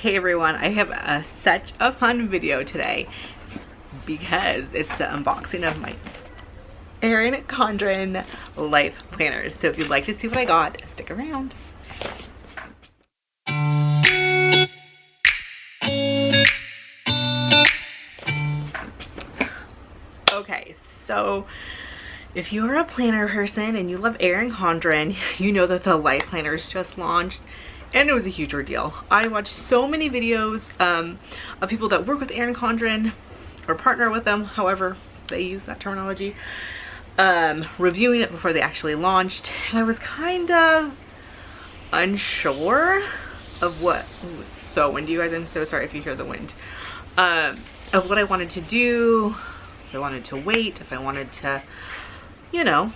Hey everyone, I have such a fun video today because it's the unboxing of my Erin Condren life planners. So if you'd like to see what I got, stick around. Okay, so if you're a planner person and you love Erin Condren, you know that the life planners just launched. And it was a huge ordeal. I watched so many videos of people that work with Erin Condren or partner with them, however they use that terminology, reviewing it before they actually launched. And I was kind of unsure of what, ooh, it's so windy, you guys, I'm so sorry if you hear the wind, of what I wanted to do, if I wanted to wait, if I wanted to, you know,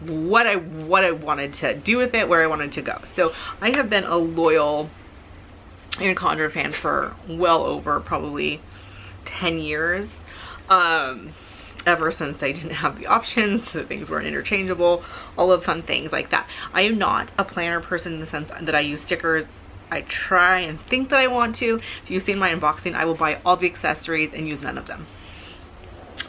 what I wanted to do with it, where I wanted to go. So I have been a loyal Erin Condren fan for well over probably 10 years. Ever since they didn't have the options, so things weren't interchangeable, all of fun things like that. I am not a planner person in the sense that I use stickers. I try and think that I want to. If you've seen my unboxing, I will buy all the accessories and use none of them.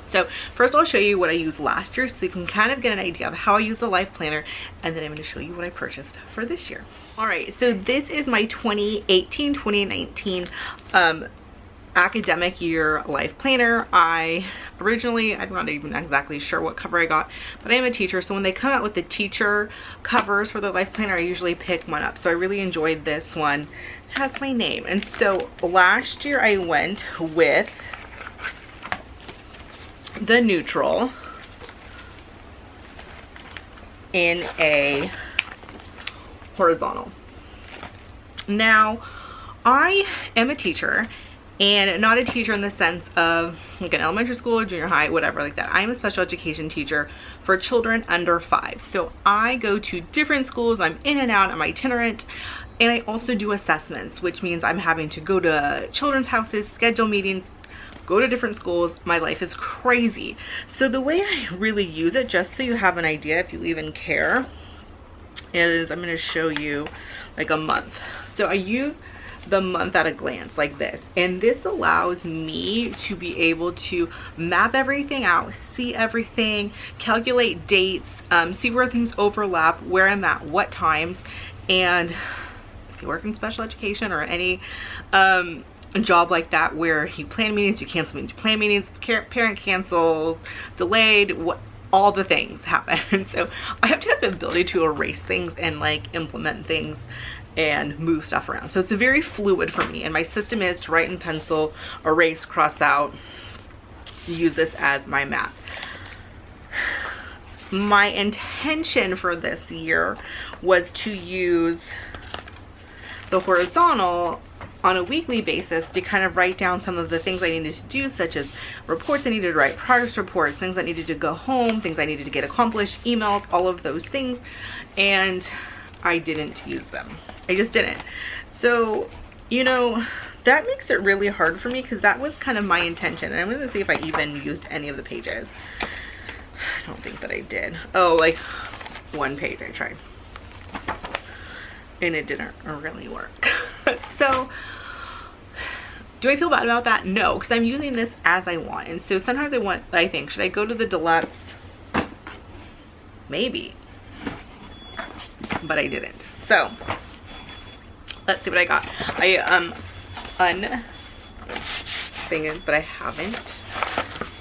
So first I'll show you what I used last year so you can kind of get an idea of how I use the life planner, and then I'm going to show you what I purchased for this year. Alright, so this is my 2018-2019 academic year life planner. I'm not even exactly sure what cover I got, but I am a teacher, so when they come out with the teacher covers for the life planner, I usually pick one up. So I really enjoyed this one. It has my name. And so last year I went with the neutral in a horizontal. Now, I am a teacher, and not a teacher in the sense of like an elementary school or junior high, whatever like that. I'm a special education teacher for children under 5. So I go to different schools, I'm in and out, I'm itinerant, and I also do assessments, which means I'm having to go to children's houses, schedule meetings, go to different schools. My life is crazy. So the way I really use it, just so you have an idea if you even care, is I'm going to show you like a month. So I use the month at a glance like this, and this allows me to be able to map everything out, see everything, calculate dates, see where things overlap, where I'm at, what times. And if you work in special education or any job like that where you plan meetings, you cancel meetings, you plan meetings, parent cancels, delayed, all the things happen. So I have to have the ability to erase things and like implement things and move stuff around. So it's very fluid for me, and my system is to write in pencil, erase, cross out, use this as my map. My intention for this year was to use the horizontal on a weekly basis to kind of write down some of the things I needed to do, such as reports I needed to write, progress reports, things I needed to go home, things I needed to get accomplished, emails, all of those things. And I didn't use them. I just didn't. So, you know, that makes it really hard for me because that was kind of my intention. And I'm going to see if I even used any of the pages. I don't think that I did. Oh, like one page I tried. And it didn't really work. So, do I feel bad about that? No, because I'm using this as I want. And so sometimes I think, should I go to the deluxe? Maybe. But I didn't. So, let's see what I got. I but I haven't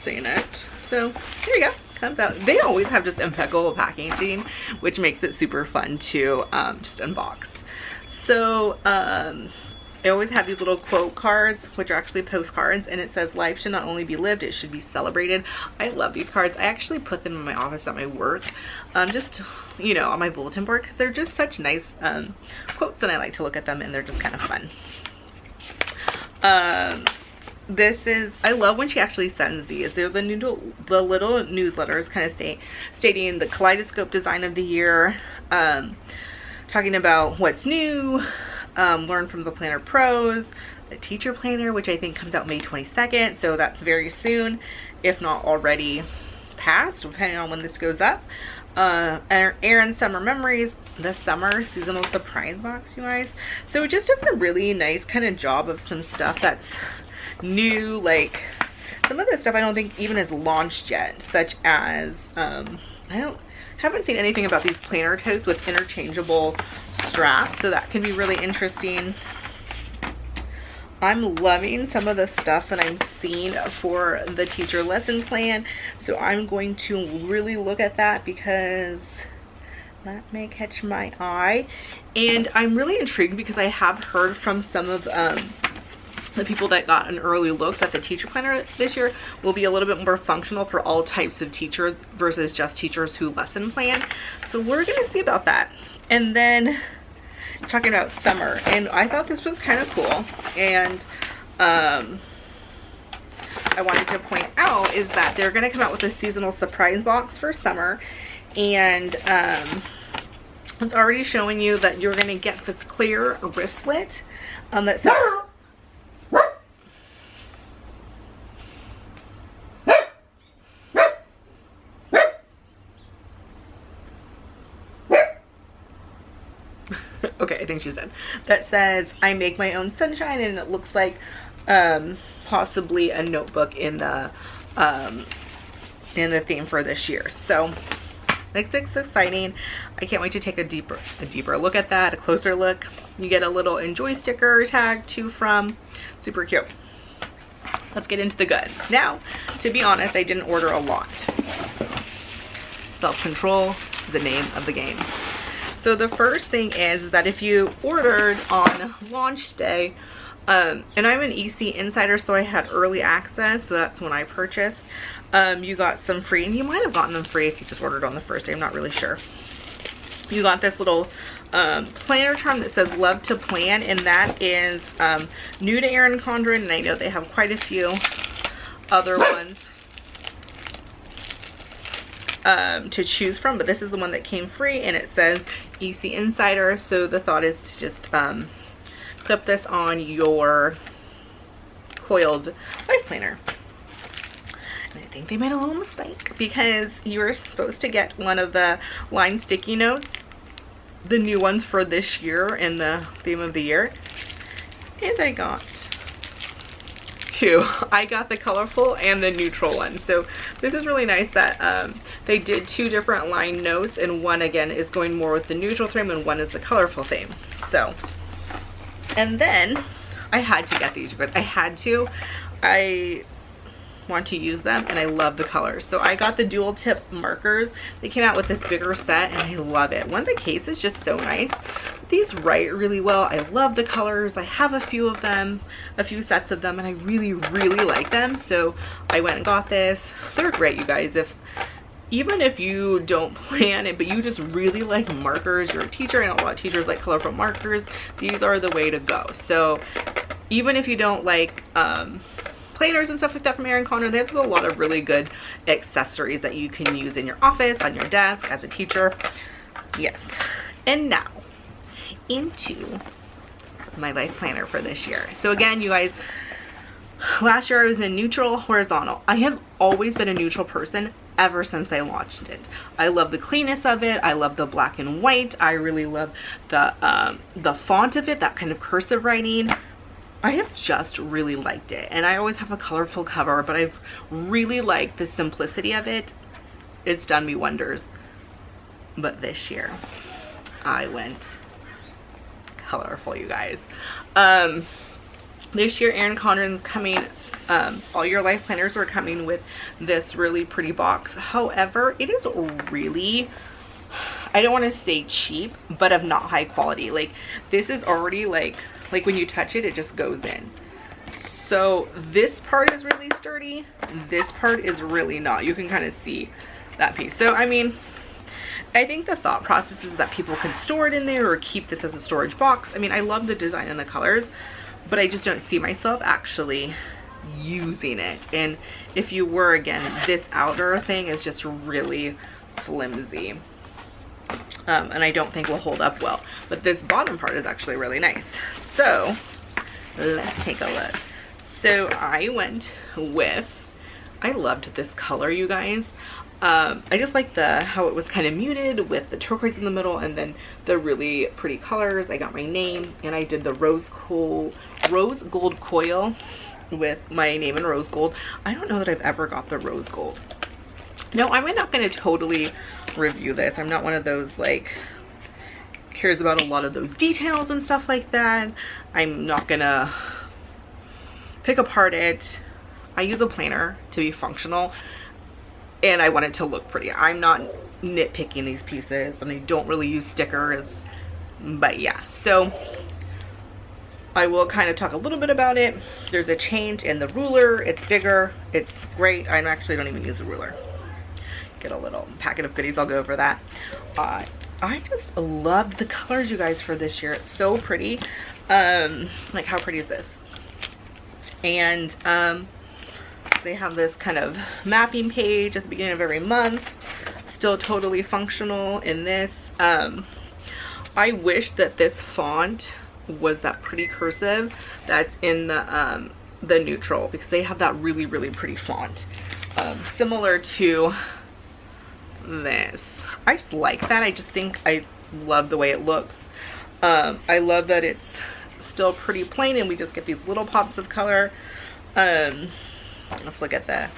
seen it. So, here we go. Comes out. They always have just impeccable packaging, which makes it super fun to just unbox. So, I always have these little quote cards, which are actually postcards, and it says, "Life should not only be lived, it should be celebrated." I love these cards. I actually put them in my office at my work, just, you know, on my bulletin board, because they're just such nice quotes, and I like to look at them, and they're just kind of fun. This is, I love when she actually sends these. They're the little newsletters kind of stating the kaleidoscope design of the year, talking about what's new, learn from the planner pros, the teacher planner, which I think comes out May 22nd, so that's very soon, if not already past, depending on when this goes up. Erin Summer Memories, the summer seasonal surprise box, you guys. So it just does a really nice kind of job of some stuff that's new. Like some of the stuff I don't think even is launched yet, such as haven't seen anything about these planner totes with interchangeable straps, so that can be really interesting. I'm loving some of the stuff that I'm seeing for the teacher lesson plan, so I'm going to really look at that because that may catch my eye. And I'm really intrigued because I have heard from some of the people that got an early look that the teacher planner this year will be a little bit more functional for all types of teachers versus just teachers who lesson plan. So we're gonna see about that. And then it's talking about summer, and I thought this was kind of cool. And I wanted to point out is that they're gonna come out with a seasonal surprise box for summer, and it's already showing you that you're gonna get this clear wristlet that says okay, I think she's done. That says, I make my own sunshine, and it looks like possibly a notebook in the theme for this year. So it's exciting. I can't wait to take a deeper look at that, a closer look. You get a little enjoy sticker tag to from. Super cute. Let's get into the goods. Now, to be honest, I didn't order a lot. Self-control is the name of the game. So the first thing is that if you ordered on launch day, and I'm an EC insider, so I had early access, so that's when I purchased, you got some free, and you might have gotten them free if you just ordered on the first day, I'm not really sure. You got this little planner charm that says love to plan, and that is new to Erin Condren, and I know they have quite a few other ones to choose from, but this is the one that came free, and it says EC Insider. So the thought is to just clip this on your coiled life planner. And I think they made a little mistake because you were supposed to get one of the line sticky notes, the new ones for this year in the theme of the year, and I got two. I got the colorful and the neutral one. So this is really nice that they did two different line notes, and one again is going more with the neutral theme and one is the colorful theme. So, and then I had to get these, but I had to. I want to use them and I love the colors. So I got the dual tip markers. They came out with this bigger set and I love it. One of the case is just so nice. These write really well. I love the colors. I have a few of them, a few sets of them, and I really like them. So I went and got this. They're great, you guys. Even if you don't plan it, but you just really like markers, you're a teacher, and a lot of teachers like colorful markers, these are the way to go. So even if you don't like planners and stuff like that from Erin Condren, they have a lot of really good accessories that you can use in your office, on your desk, as a teacher. Yes. And now into my life planner for this year. So again, you guys, last year I was in neutral horizontal. I have always been a neutral person ever since I launched it. I love the cleanness of it. I love the black and white. I really love the font of it, that kind of cursive writing. I have just really liked it, and I always have a colorful cover, but I've really liked the simplicity of it. It's done me wonders. But this year I went colorful, you guys. This year Erin Condren's coming, all your life planners are coming with this really pretty box. However, it is really, I don't want to say cheap, but of not high quality. Like, this is already like when you touch it, it just goes in. So this part is really sturdy. This part is really not. You can kind of see that piece. So, I mean, I think the thought process is that people can store it in there or keep this as a storage box. I mean, I love the design and the colors, but I just don't see myself actually using it. And if you were, again, this outer thing is just really flimsy. And I don't think will hold up well, but this bottom part is actually really nice. So let's take a look. So I went with, I loved this color, you guys. I just like how it was kind of muted with the turquoise in the middle and then the really pretty colors. I got my name and I did the rose gold coil with my name in rose gold. I don't know that I've ever got the rose gold. No, I'm not going to totally review this. I'm not one of those like cares about a lot of those details and stuff like that. I'm not gonna pick apart it. I use a planner to be functional and I want it to look pretty. I'm not nitpicking these pieces and I don't really use stickers, but yeah, so I will kind of talk a little bit about it. There's a change in the ruler. It's bigger. It's great. I actually don't even use a ruler. Get a little packet of goodies. I'll go over that. I just loved the colors, you guys, for this year. It's so pretty. Like, how pretty is this? And they have this kind of mapping page at the beginning of every month. Still totally functional in this. I wish that this font was that pretty cursive that's in the neutral, because they have that really, really pretty font. Similar to this. I just like that. I just think I love the way it looks. I love that it's still pretty plain and we just get these little pops of color. Let's look at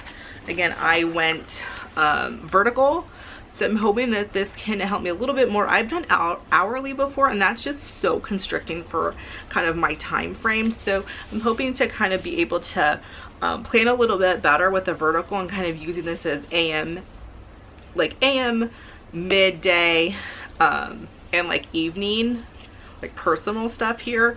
again, I went vertical, so I'm hoping that this can help me a little bit more. I've done hourly before and that's just so constricting for kind of my time frame, so I'm hoping to kind of be able to plan a little bit better with the vertical and kind of using this as AM, midday, and like evening, like personal stuff here.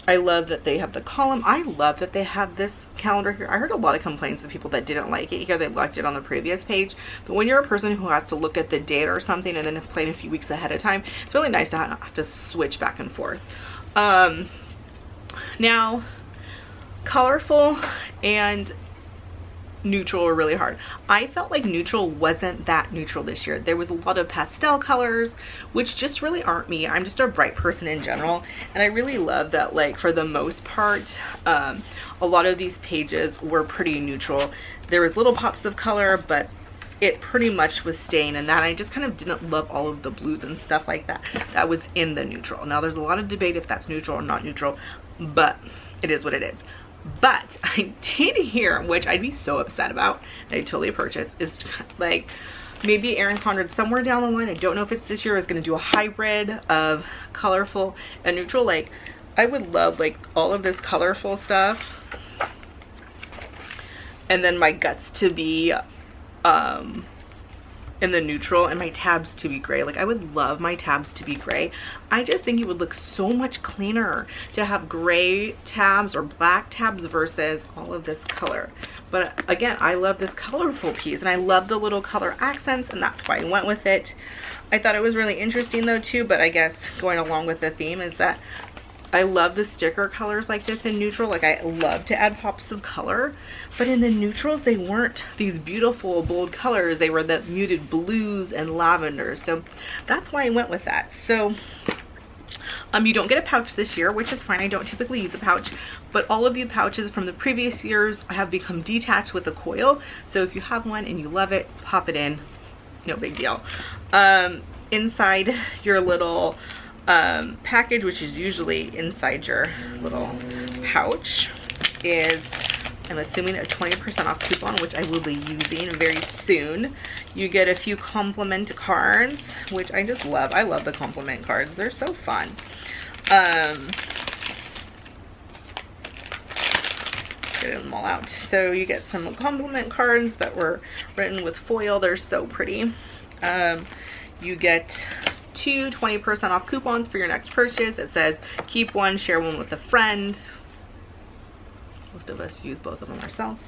I love that they have the column. I love that they have this calendar here. I heard a lot of complaints of people that didn't like it here. They liked it on the previous page, but when you're a person who has to look at the date or something and then plan a few weeks ahead of time, it's really nice to not have to switch back and forth. Now, colorful and neutral are really hard. I felt like neutral wasn't that neutral this year. There was a lot of pastel colors, which just really aren't me. I'm just a bright person in general, and I really love that, like, for the most part, a lot of these pages were pretty neutral. There was little pops of color, but it pretty much was staying in that. I just kind of didn't love all of the blues and stuff like that that was in the neutral. Now, there's a lot of debate if that's neutral or not neutral, but it is what it is. But I did hear, which I'd be so upset about, that I totally purchased, is like maybe Erin Condren somewhere down the line, I don't know if it's this year, is going to do a hybrid of colorful and neutral. Like, I would love like all of this colorful stuff and then my guts to be in the neutral and my tabs to be gray. Like, I would love my tabs to be gray. I just think it would look so much cleaner to have gray tabs or black tabs versus all of this color. But again, I love this colorful piece and I love the little color accents, and that's why I went with it. I thought it was really interesting though too, but I guess going along with the theme is that I love the sticker colors like this in neutral. Like, I love to add pops of color, but in the neutrals, they weren't these beautiful bold colors. They were the muted blues and lavenders. So that's why I went with that. So you don't get a pouch this year, which is fine. I don't typically use a pouch, but all of the pouches from the previous years have become detached with the coil. So if you have one and you love it, pop it in, no big deal. Inside your little package, which is usually inside your little pouch, is, I'm assuming, a 20% off coupon, which I will be using very soon. You get a few compliment cards, which I just love. I love the compliment cards. They're so fun. Getting them all out. So you get some compliment cards that were written with foil. They're so pretty. You get 2 20% off coupons for your next purchase. It says keep one, share one with a friend. Most of us use both of them ourselves.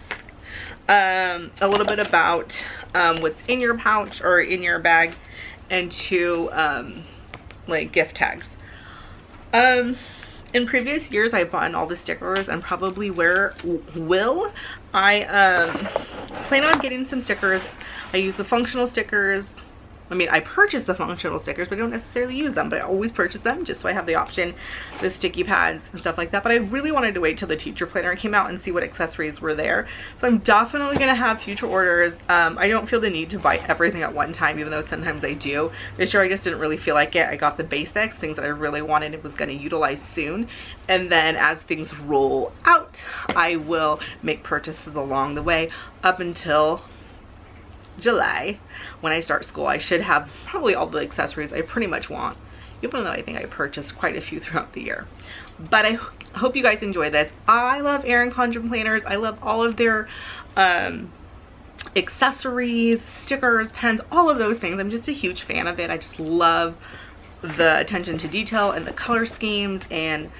A little bit about what's in your pouch or in your bag, and 2 like gift tags. In previous years, I've bought all the stickers and probably will. I plan on getting some stickers. I use the functional stickers I mean, I purchase the functional stickers, but I don't necessarily use them, but I always purchase them just so I have the option, the sticky pads and stuff like that. But I really wanted to wait till the teacher planner came out and see what accessories were there. So I'm definitely gonna have future orders. I don't feel the need to buy everything at one time, even though sometimes I do. This year I just didn't really feel like it. I got the basics, things that I really wanted and was gonna utilize soon. And then as things roll out, I will make purchases along the way up until July when I start school. I should have probably all the accessories I pretty much want, even though I think I purchased quite a few throughout the year. But I hope you guys enjoy this. I love Erin Condren planners. I love all of their accessories, stickers, pens, all of those things. I'm just a huge fan of it. I just love the attention to detail and the color schemes, and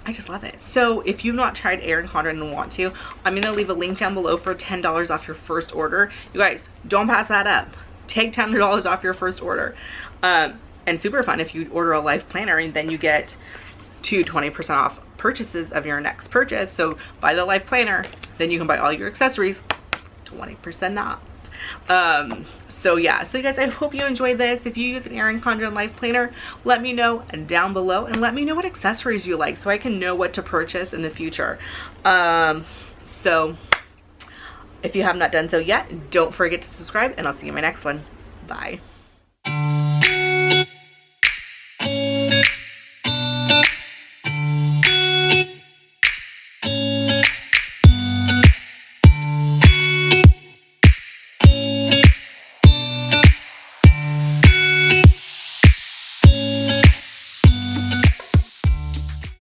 I just love it. So if you've not tried Erin Condren and want to, I'm gonna leave a link down below for $10 off your first order. You guys, don't pass that up. Take $10 off your first order. And super fun if you order a life planner, and then you get 20% off purchases of your next purchase. So buy the life planner, then you can buy all your accessories, 20% off. So yeah, so you guys, I hope you enjoyed this. If you use an Erin Condren life planner, let me know down below, and let me know what accessories you like so I can know what to purchase in the future. So if you have not done so yet, don't forget to subscribe, and I'll see you in my next one. Bye.